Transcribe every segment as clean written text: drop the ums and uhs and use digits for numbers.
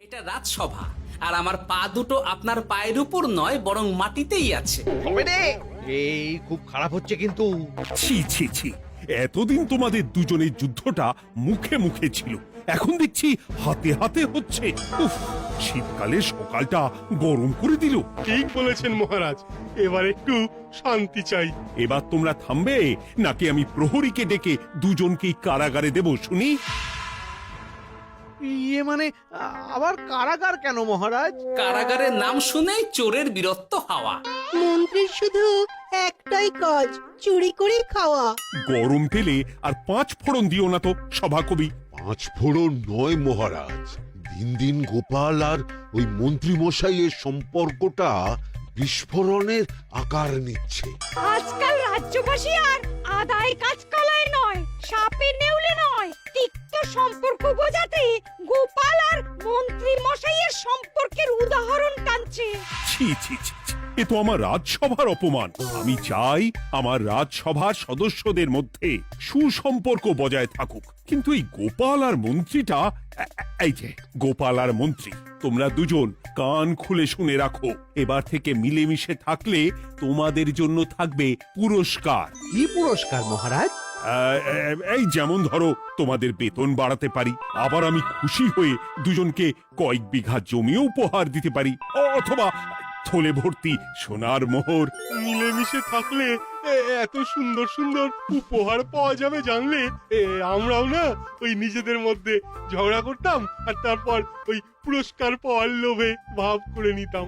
এটা রাজসভা, আর আমার পা দুটো আপনার পায়ের উপর নয় বরং মাটিতেই আছে। হবে রে, এই খুব খারাপ হচ্ছে কিন্তু। ছি ছি ছি, এতদিন তোমাদের দুজনের যুদ্ধটা মুখে মুখে ছিল, এখন দেখছি হাতে হাতে হচ্ছে। উফ, শীতকালে সকালটা গরম করে দিল। ঠিক বলেছেন মহারাজ, এবার একটু শান্তি চাই। এবার তোমরা থামবে নাকি আমি প্রহরীকে ডেকে দুজনকেই কারাগারে দেব শুনি? ইয়ে মানে আবার কারাগার কেন মহারাজ? কারাগারের নাম শুনেই চোরের বীরত্ব হাওয়া। মন্ত্রীর শুধু একটাই কাজ, চুরি করে খাওয়া। গরম তেলে আর 5 ফোড়ন দিও না তো সভাকবি। 5 ফোড়ন নয় মহারাজ, দিন দিন গোপাল আর ওই মন্ত্রী মশাইয়ের সম্পর্কটা বিস্ফোরণের আকার নিচ্ছে। আজকাল রাজ্যবাসী আর আদায় কাজ কালায় নয়, সাপে নেউলে নয়, তিক্ত সম্পর্ক বোঝাতে গোপাল আর মন্ত্রী মশাইয়ের সম্পর্কের উদাহরণ টানছে। ছি ছি ছি ছি, এ তো আমার রাজসভার অপমান। আমি চাই আমার রাজসভার সদস্যদের মধ্যে সুসম্পর্ক বজায় থাকুক, কিন্তু এই গোপাল আর মন্ত্রীটা, এই যে গোপাল আর মন্ত্রী, তোমরা দুজন কান খুলে শুনে রাখো, এবার থেকে মিলেমিশে থাকলে তোমাদের জন্য থাকবে পুরস্কার। কি পুরস্কার মহারাজ? এই যেমন ধরো, তোমাদের বেতন বাড়াতে পারি, আবার আমি খুশি হয়ে দুজনকে কয়েক বিঘা জমিও উপহার দিতে পারি, অথবা থলে ভর্তি সোনার মোহর। মিলেমিশে থাকলে এত সুন্দর সুন্দর উপহার পাওয়া যাবে জানলে আমরাও না ওই নিজেদের মধ্যে ঝগড়া করতাম আর তারপর ওই পুরস্কার পাওয়ার লোভে ভাব করে নিতাম।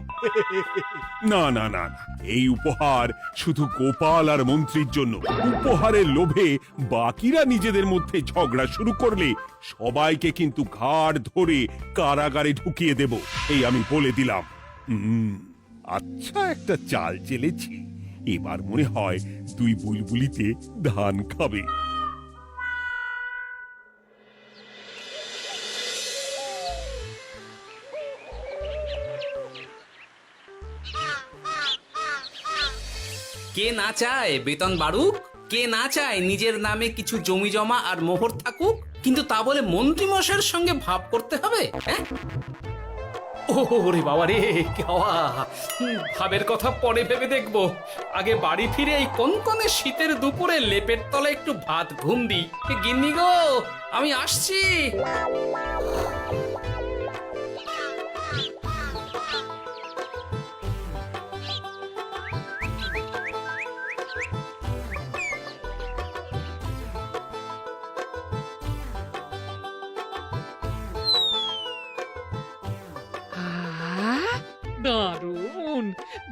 না না না না, এই উপহার শুধু গোপাল আর মন্ত্রীর জন্য। উপহারের লোভে বাকিরা নিজেদের মধ্যে ঝগড়া শুরু করলে সবাইকে কিন্তু ঘাড় ধরে কারাগারে ঢুকিয়ে দেব, এই আমি বলে দিলাম। আচ্ছা, একটা চাল চেলেছি, এবার মনে হয় দুই বুলবুলিতে ধান খাবে। কে না চায় বেতন বাড়ুক, কে না চায় নিজের নামে কিছু জমি জমা আর মোহর থাকুক, কিন্তু তা বলে মন্ত্রী মশাইয়ের সঙ্গে ভাব করতে হবে? হ্যাঁ, ওরে বাবা রে, কি হওয়া! ভাবের কথা পরে ভেবে দেখবো, আগে বাড়ি ফিরে এই কনকনে শীতের দুপুরে লেপের তলে একটু ভাত ঘুম দিই। গিন্নি গো, আমি আসছি। দারুণ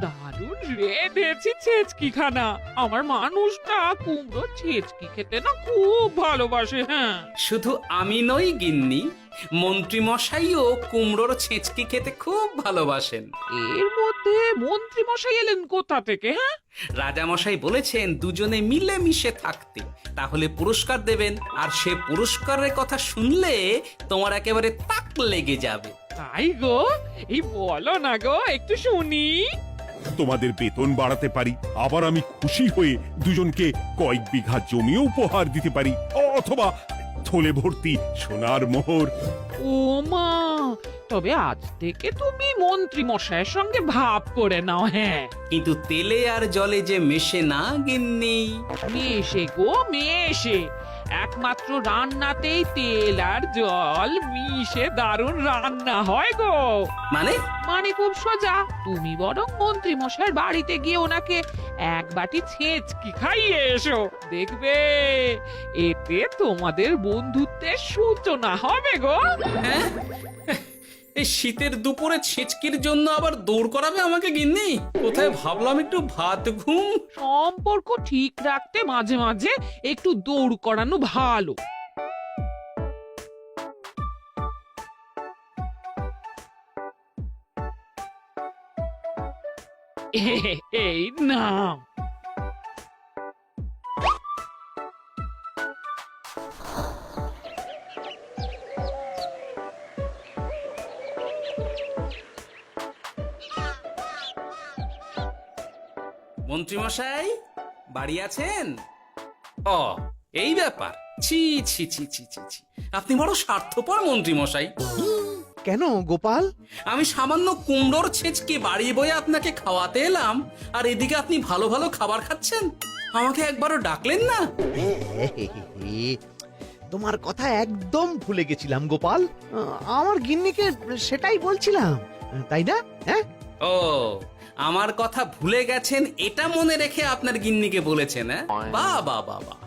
দারুণ রেঁধেছি ছেচকি খানা। আমার মানুষটা কুমড়ো ছেচকি খেতে না খুব ভালোবাসে। হ্যাঁ, শুধু আমি নই গিন্নি, মন্ত্রী মশাইও কুমড়োর ছেঁচকি খেতে খুব ভালোবাসেন। এর মধ্যে মন্ত্রী মশাই এলেন কোথা থেকে? হ্যাঁ, রাজা মশাই বলেছেন দুজনে মিলে মিশে থাকতে, তাহলে পুরস্কার দেবেন, আর সে পুরস্কারের কথা শুনলে তোমার একেবারে তাক লেগে যাবে। তাই গো, এই বলো না গো, একটু শুনি। তোমাদের বেতন বাড়াতে পারি, আবার আমি খুশি হয়ে দুজনকে কয়েক বিঘা জমিও উপহার দিতে পারি, অথবা থলে ভর্তি সোনার মোহর। ও মা, তবে আজ থেকে তুমি মন্ত্রী মশাইয়ের সঙ্গে ভাব করে নাও। হ্যাঁ, কিন্তু তেলে আর জলে যে মেশে না গিন্নি। মেশে গো মেশে, একমাত্র রান্নাতেই তেল আর জল মিশে দারুণ রান্না হয় গো। মানে? মানে খুব সোজা, তুমি বরং মন্ত্রী মশাইয়ের বাড়িতে গিয়ে ওনাকে এক বাটি ছেঁচকি খাইয়ে এসো, দেখবে এতে তোমাদের বন্ধুত্বের সূচনা হবে গো। হ্যাঁ, এই শীতের দুপুরে ছেঁচকির জন্য আবার দৌড় করাবে আমাকে গিন্নি? কোথায় ভাবলাম একটু ভাত ঘুম। সম্পর্ক ঠিক রাখতে মাঝে মাঝে একটু দৌড় করানো ভালো। এই নাও। মন্ত্রী মশাই বাড়ি আছেন? ও, এই ব্যাপার। ছি ছি ছি ছি ছি ছি, আপনি বড় স্বার্থপর মন্ত্রী মশাই। কেন গোপাল? আমি সামান্য কুমড়োর ছেঁচকি বাড়ি বয়ে আপনাকে খাওয়াতে এলাম, আর এদিকে আপনি ভালো ভালো খাবার খাচ্ছেন, আমাকে একবারও ডাকলেন না। তোমার কথা একদম ভুলে গেছিলাম গোপাল। আমার গিন্নিকে সেটাই বলছিলাম, তাই না? হ্যাঁ, ও, আমার কথা ভুলে গেছেন এটা মনে রেখে আপনার গিন্নিকে বলেছেন? হ্যাঁ, বাহ বাহ বাহ বাহ,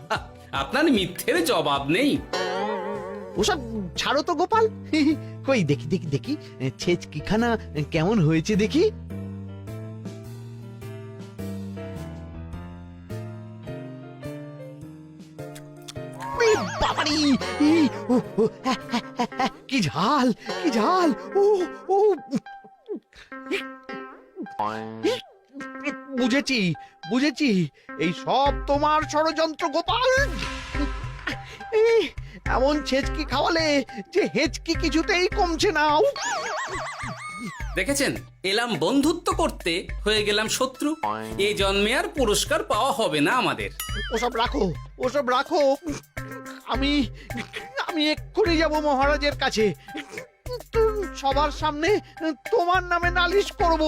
আপনার মিথ্যের জবাব নেই। ওসব ছাড়ো তো গোপাল। কই দেখি দেখি দেখি ছেচকিখানা কেমন হয়েছে দেখি। বাবারি, কি ঝাল, কি ঝাল! ও ও, বুঝেছি বুঝেছি, এই সব তোমার ষড়যন্ত্র গোপাল। এমন ছেচকি খাওয়ালে যে হেচকি কিছুতেই কমছে না। দেখেছেন, এলাম বন্ধুত্ব করতে, হয়ে গেলাম শত্রু। এই জন্মে আর পুরস্কার পাওয়া হবে না আমাদের। ওসব রাখো, ওসব রাখো। আমি আমি এক্ষুনি যাব মহারাজের কাছে, সবার সামনে তোমার নামে নালিশ করব।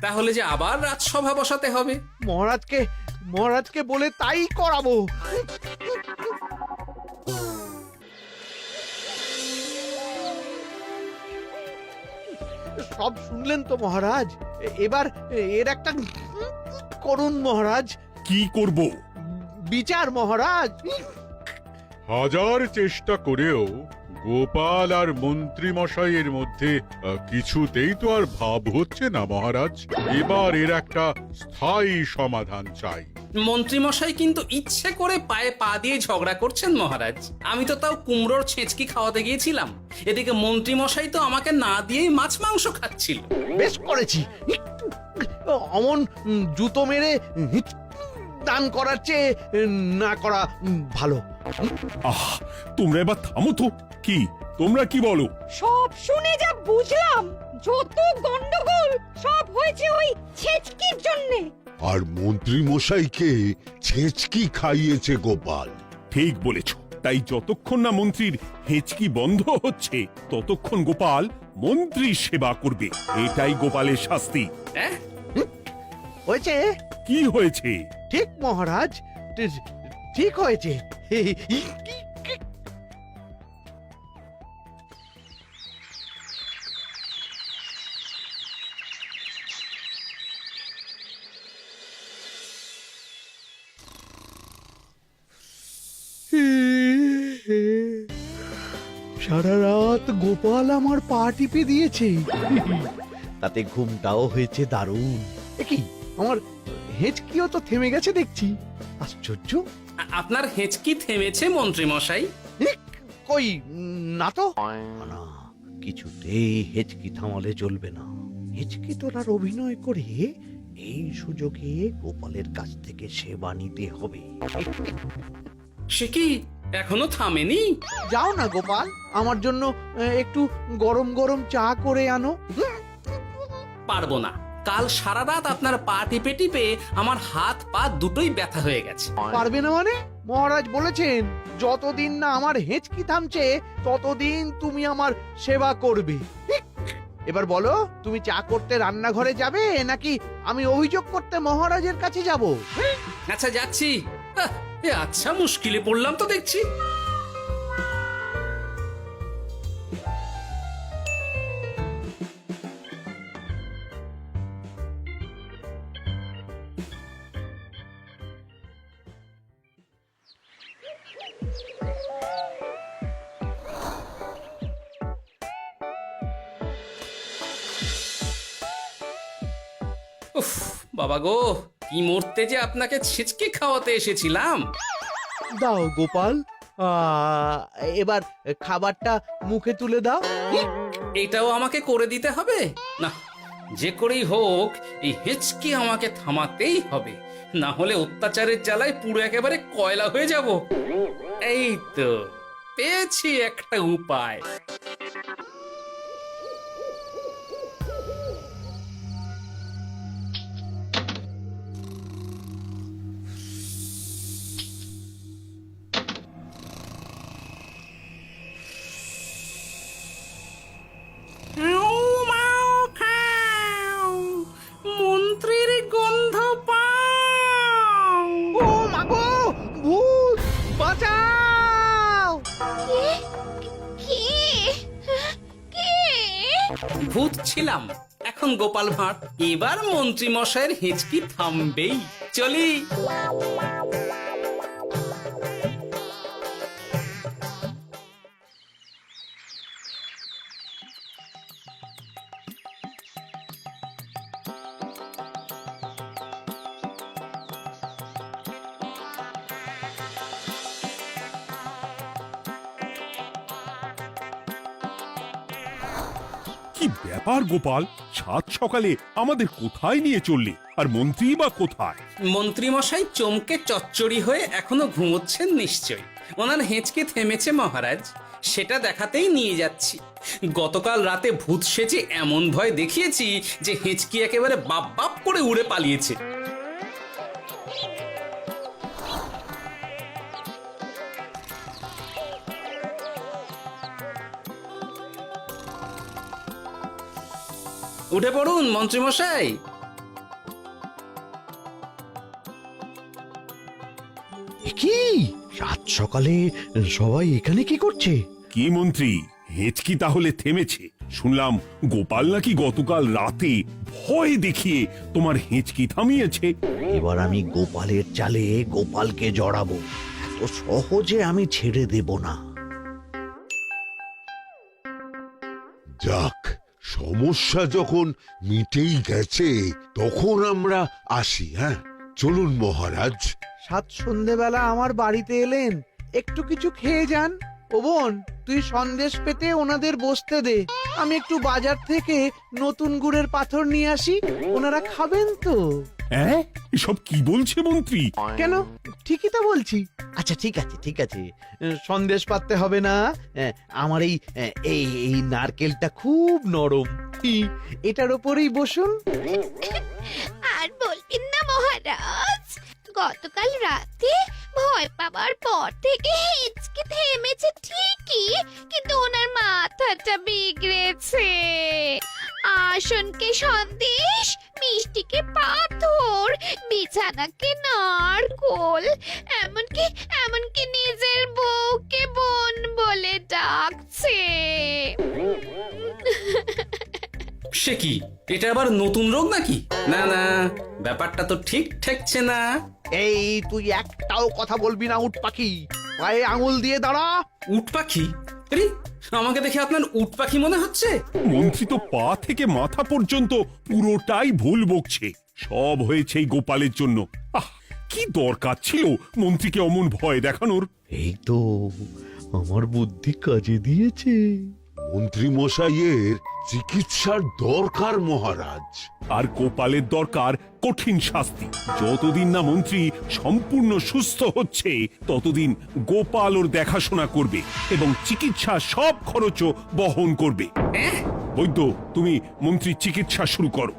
তাহলে যে আবার রাজসভা বসাতে হবে। মহারাজকে বলে তাই করাবো। সব শুনলেন তো মহারাজ, এবার এর একটা করুন মহারাজ। কি করব? বিচার মহারাজ। হাজার চেষ্টা করেও গোপাল আর মন্ত্রী মশাইয়ের মধ্যে কিছুতেই তো আর ভাব হচ্ছে না মহারাজ। এবার এর একটা স্থায়ী সমাধান চাই। মন্ত্রীমশাই কিন্তু ইচ্ছে করে পায়ে পা দিয়ে ঝগড়া করছেন মহারাজ। আমি তো তাও কুমড়োর ছেঁচকি খাওয়াতে গিয়েছিলাম, এদিকে মন্ত্রীমশাই তো আমাকে না দিয়েই মাছ মাংস খাচ্ছিল। বেশ করেছি, অমন জুতো মেরে দান করার চেয়ে না করা ভালো। আহ, তোমরা এবার থামো তো। কি তোমরা কি বলো? সব শুনে যা বুঝলাম, যত গন্ডগোল সব হয়েছে ওই ছেচকির জন্যে। আর মন্ত্রী মশাইকে ছেচকি খাইয়েছে গোপাল। ঠিক বলেছ। তাই যতক্ষণ না মন্ত্রীর হেঁচকি বন্ধ হচ্ছে, ততক্ষণ গোপাল মন্ত্রীর সেবা করবে। এটাই গোপালের শাস্তি। হ্যাঁ, হয়েছে? কি হয়েছে? ঠিক মহারাজ, ঠিক হয়েছে। সারা রাত গোপাল আমার পা টিপে দিয়েছে, তাতে ঘুমটাও হয়েছে দারুণ। কি আমার হেঁচকিও তো থেমে গেছে দেখছি, আশ্চর্য। আপনার হেঁচকি থেমেছে মন্ত্রীমশাই? কই না তো। না, কিছুতেই হেঁচকি থামালে চলবে না। হেঁচকি তোলার অভিনয় করে এই সুযোগে গোপালের কাছ থেকে সেবা নিতে হবে। সে কি এখনো থামেনি? যাও না গোপাল, আমার জন্য একটু গরম গরম চা করে আনো। পারবো না, কাল সারা রাত আপনার পা টিপে টিপে আমার হাত পা দুটোই ব্যথা হয়ে গেছে। পারবে না মানে? মহারাজ বলেছেন যতদিন না আমার হেঁচকি থামছে ততদিন তুমি আমার সেবা করবে। এবার বলো, তুমি চা করতে রান্নাঘরে যাবে নাকি আমি অভিযোগ করতে মহারাজের কাছে যাব? আচ্ছা, যাচ্ছি। আচ্ছা, মুশকিলে পড়লাম তো দেখছি। উফ, বাবা গো, কি মরতে যে আপনাকে ছিচকে খাওয়াতে এসেছিলাম। দাও গোপাল, এবার খাবারটা মুখে তুলে দাও। এটাও আমাকে করে দিতে হবে? না, যে করেই হোক এই হেঁচকি আমাকে থামাতেই হবে, না হলে অত্যাচারের জ্বালায় পুরো একেবারে কয়লা হয়ে যাব। এই তো পেয়েছি একটা উপায়। ভূত ছিলাম, এখন গোপাল ভাঁড়। এবার মন্ত্রী মশাইয়ের হেঁচকি থামবেই। চলি। কি ব্যাপার গোপাল, সাত সকালে আমাদের কোথায় নিয়ে চললে? আর মন্ত্রী বা কোথায়? মন্ত্রী মশাই চমকে চচ্চড়ি হয়ে এখনো ঘুমোচ্ছেন নিশ্চয়ই। ওনার হেঁচকে থেমেছে মহারাজ, সেটা দেখাতেই নিয়ে যাচ্ছি। গতকাল রাতে ভূত সেজে এমন ভয় দেখিয়েছি যে হেঁচকি একেবারে বাপ বাপ করে উড়ে পালিয়েছে। উঠে পড়ুন মন্ত্রী মশাই। কি সাত সকালে সবাই এখানে কি করছে? কি মন্ত্রী, হেঁচকি তাহলে থেমেছে? শুনলাম গোপাল নাকি গতকাল রাতে ভয় দেখিয়ে তোমার হেঁচকি থামিয়েছে। এবার আমি গোপালের চালে গোপালকে জড়াবো, এত সহজে আমি ছেড়ে দেব না। যাক, সমস্যা যখন মিটেই গেছে তখন আমরা আসি। হ্যাঁ, চলুন মহারাজ। সাত সন্ধেবেলা আমার বাড়িতে এলেন, একটু কিছু খেয়ে যান। ও বোন, তুই সন্দেশ পেতে ওনাদের বসতে দে, আমি একটু বাজার থেকে নতুন গুড়ের পাথর নিয়ে আসি, ওনারা খাবেন তো। হ্যাঁ, এসব কি বলছে মন্ত্রী? কেন, ঠিকই তো বলছি। আচ্ছা ঠিক আছে ঠিক আছে, সন্দেশ পাততে হবে না। আমার এই এই এই নারকেলটা খুব নরম, এটার ওপরেই বসুন। আর বলবেন না মহারাজ, গতকাল রাতে ভয় পাওয়ার পর থেকে হেঁচকি থেমেছে ঠিকই, কিন্তু ওনার মাথাটা বিগড়েছে। আসনকে সন্দেশ, মিষ্টিকে পাথর, বিছানাকে নারকোল, এমনকি নিজের বউকে বোন বলে ডাকছে। সে কি, এটা আবার নতুন রোগ নাকি? না না, ব্যাপারটা তো ঠিক ঠেকছে না। এই তুই একটাও কথা বলবি না উট পাখি, পায়ে আঙুল দিয়ে দাঁড়া। উট পাখি? আরে, আমাকে দেখে আপনার উট পাখি মনে হচ্ছে? মন্ত্রী তো পা থেকে মাথা পর্যন্ত পুরোটাই ভুল বকছে। সব হয়েছে এই গোপালের জন্য। আহ, কি দরকার ছিল মন্ত্রীকে অমন ভয় দেখানোর? এই তো আমার বুদ্ধি কাজে দিয়েছে। মন্ত্রী মশাইয়ের চিকিৎসার দরকার মহারাজ। আর গোপালের দরকার কঠিন শাস্তি। যতদিন না মন্ত্রী সম্পূর্ণ সুস্থ হচ্ছে ততদিন গোপাল ওর দেখাশোনা করবে এবং চিকিৎসা সব খরচও বহন করবে। বৈদ্য, তুমি মন্ত্রীর চিকিৎসা শুরু করো।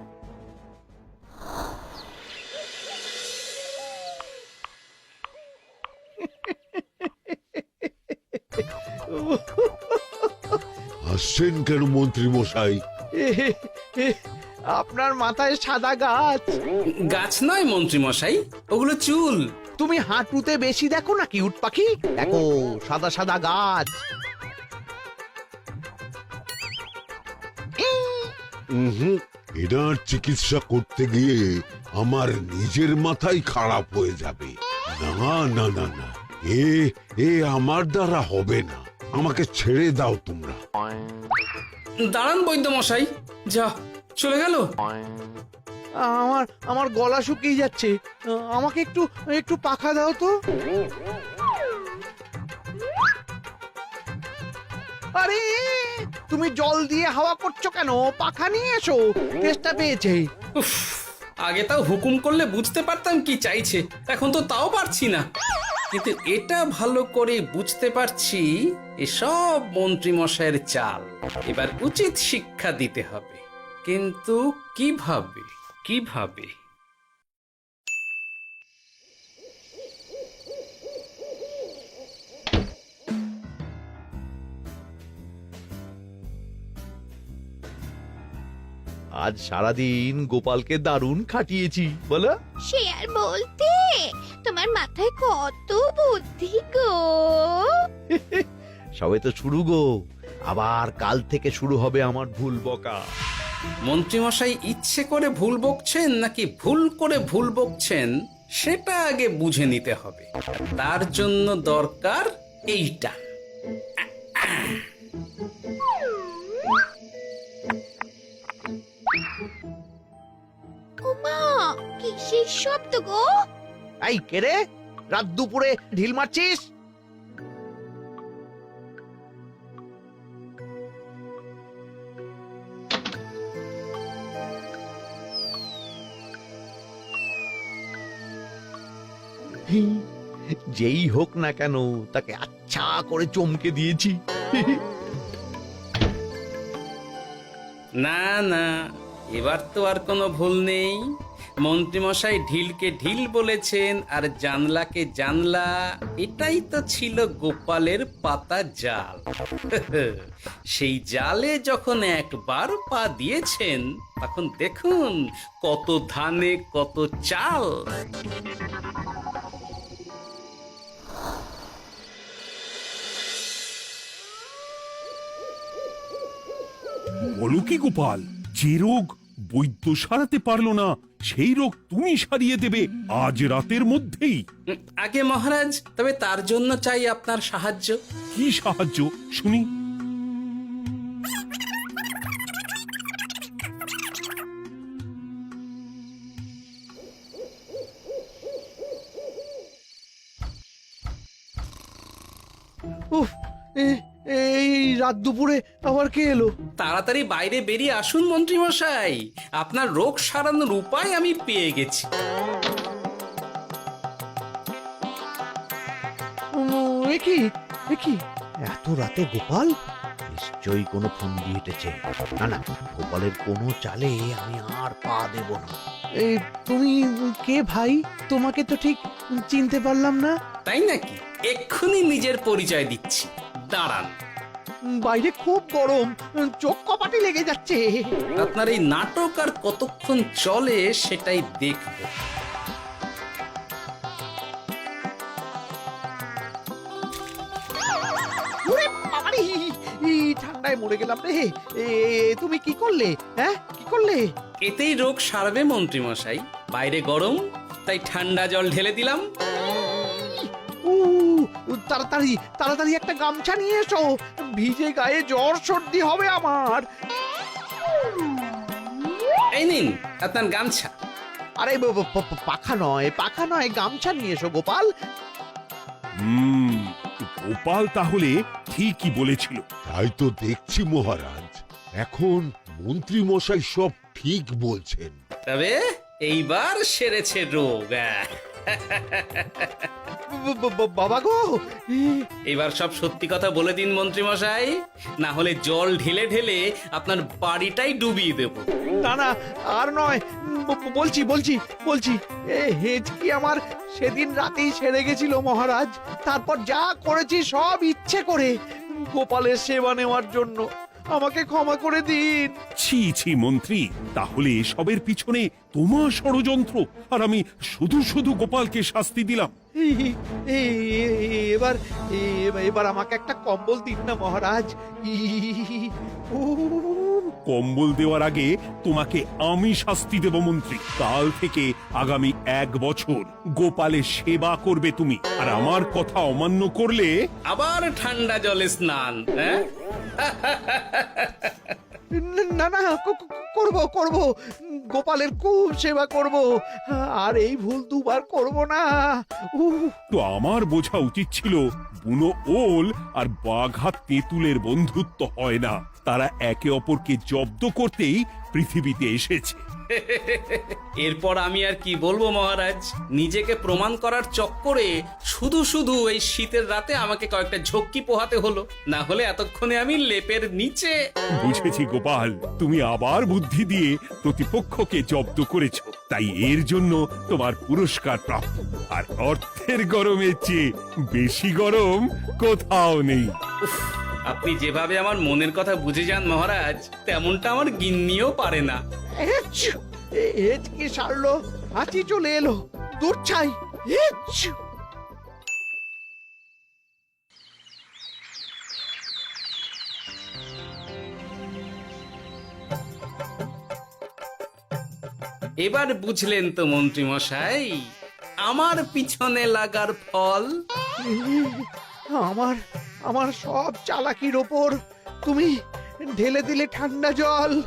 হাসছেন কেন মন্ত্রী মশাই? আপনার মাথায় সাদা গাছ। গাছ নয় মন্ত্রী মশাই, ওগুলো চুল। তুমি হাঁটুতে বেশি দেখো নাকি উট পাখি? দেখো সাদা সাদা গাছ। এনার চিকিৎসা করতে গিয়ে আমার নিজের মাথাই খারাপ হয়ে যাবে। না না না না, এ আমার দ্বারা হবে না। আমাকে ছেড়ে দাও তোমরা। দাঁড়ান বৈদ্য মশাই, যা চলে গেল। আমার গলা শুকিয়ে যাচ্ছে, আমাকে একটু একটু পাখা দাও তো। আরে তুমি জল দিয়ে হাওয়া করছো কেন? পাখা নিয়ে এসো, তেষ্টা পেয়েছে। উফ, আগে তাও হুকুম করলে বুঝতে পারতাম কি চাইছে, এখন তো তাও পারছি না। কিন্তু এটা ভালো করে বুঝতে পারছি এসব মন্ত্রী মশাইয়ের চাল। এবার উচিত শিক্ষা দিতে হবে, কিন্তু কিভাবে কিভাবে? আজ সারাদিন গোপালকে দারুণ খাটিয়েছি, বলো। সে আর বলতে, তোমার মাথায় কত বুদ্ধি গো। সবে তো শুরু গো, আবার কাল থেকে শুরু হবে আমার ভুল বকা। মন্ত্রীমশাই ইচ্ছে করে ভুল বকছেন নাকি ভুল করে ভুল বকছেন সেটা আগে বুঝে নিতে হবে। তার জন্য দরকার এইটা। ওমা কিসের শব্দ গো? এই কে রে, রাত দুপুরে ঢিল মারছিস? যেই হোক না কেন তাকে আচ্ছা করে চমকে দিয়েছি। না না, এবার তো আর কোনো ভুল নেই। মন্ত্রীমশাই ঢিলকে ঢিল বলেছেন আর জানলাকে জানলা, এটাই তো ছিল গোপালের পাতা জাল। সেই জালে যখন একবার পা দিয়েছেন তখন দেখুন কত ধানে কত চাল। বলো কি গোপাল, যে রোগ বৈদ্য সারাতে পারলো না সেই রোগ তুমি সারিয়ে দেবে আজ রাতের মধ্যেই? আগে মহারাজ, তবে তার জন্য চাই আপনার সাহায্য। কি সাহায্য শুনি? উফ, এই রাত দুপুরে আবার কে এলো? তাড়াতাড়ি বাইরে বেরিয়ে আসুন মন্ত্রীমশাই, আপনার রোগ সারানোর উপায় আমি পেয়ে গেছি। একি একি এত রাতে গোপাল? নিশ্চয়ই কোনো ফন্দি হেঁটেছে। না না, গোপালের কোনো চালে আমি আর পা দেব না। তুমি কে ভাই? তোমাকে তো ঠিক চিনতে পারলাম না। তাই নাকি? এক্ষুনি নিজের পরিচয় দিচ্ছি, দাঁড়ান। বাইরে খুব গরম, চোখ কপাটে লেগে যাচ্ছে। আপনার এই নাটক আর কতক্ষণ চলে সেটাই দেখব। ওরে বাবারে, এই ঠান্ডায় মরে গেলাম রে। তুমি কি করলে? হ্যাঁ, কি করলে? এতেই রোগ সারবে মন্ত্রীমশাই। বাইরে গরম, তাই ঠান্ডা জল ঢেলে দিলাম। তাড়াতাড়ি তাড়াতাড়ি একটা গামছা নিয়ে এসো, ভিজে গায়ে জ্বর সর্দি হবে আমার। এই নিন আপনার গামছা। আরে পাখা নয়, পাখা নয়, গামছা নিয়ে এসো গোপাল। গোপাল তাহলে ঠিকই বলেছিল। তাই তো দেখছি মহারাজ, এখন মন্ত্রী মশাই সব ঠিক বলছেন। তবে এইবার সেরেছে রোগ। বাবা গো, এবার সব সত্যি কথা বলে দিন মন্ত্রীমশাই, না হলে জল ঢেলে ঢেলে আপনার বাড়িটাই ডুবিয়ে দেব। না না, আর নয়, বলছি বলছি বলছি, হেঁচকি আমার সেদিন রাতেই সেরে গেছিল মহারাজ। তারপর যা করেছি সব ইচ্ছে করে, গোপালের সেবা নেওয়ার জন্য। আমাকে ক্ষমা করে দিন। ছি ছি মন্ত্রী, তাহলে এসবের পিছনে তোমার ষড়যন্ত্র, আর আমি শুধু শুধু গোপালকে শাস্তি দিলাম। এবার এবার আমাকে একটা কম্বল দিন না মহারাজ। কম্বল দেওয়ার আগে তোমাকে আমি শাস্তি দেব মন্ত্রী। কাল থেকে আগামী 1 বছর গোপালের সেবা করবে তুমি, আর আমার কথা অমান্য করলে আবার ঠান্ডা জলে স্নান। হ্যাঁ, না না, করব করব, গোপালের খুব সেবা করব, আর এই ভুল দুবার করব না। তো আমার বোঝা উচিত ছিল বুনো ওল আর বাঘা তেঁতুলের বন্ধুত্ব হয় না, তারা একে অপরকে জব্দ করতেই পৃথিবীতে এসেছে। এরপর আমি আর কি বলবো মহারাজ, নিজেকে প্রমাণ করার চক্করে শুধু শুধু এই শীতের রাতে আমাকে কয়েকটা ঝক্কি পোহাতে হলো, না হলে এতক্ষণে আমি লেপের নিচে। বুঝেছি গোপাল, তুমি আবার বুদ্ধি দিয়ে প্রতিপক্ষকে জব্দ করেছ, তাই এর জন্য তোমার পুরস্কার প্রাপ্ত। আর অর্থের গরমের চেয়ে বেশি গরম কোথাও নেই। উফ, আপনি যেভাবে আমার মনের কথা বুঝে যান মহারাজ, তেমনটা আমার গিন্নিও পারে না। কি সারলো, হাঁচি চলে এলো, দূর ছাই। এবার বুঝলেন তো মন্ত্রী মশাই আমার পিছনে লাগার ফল। আমার আমার সব চালাকির ওপর তুমি ঢেলে দিলে ঠান্ডা জল।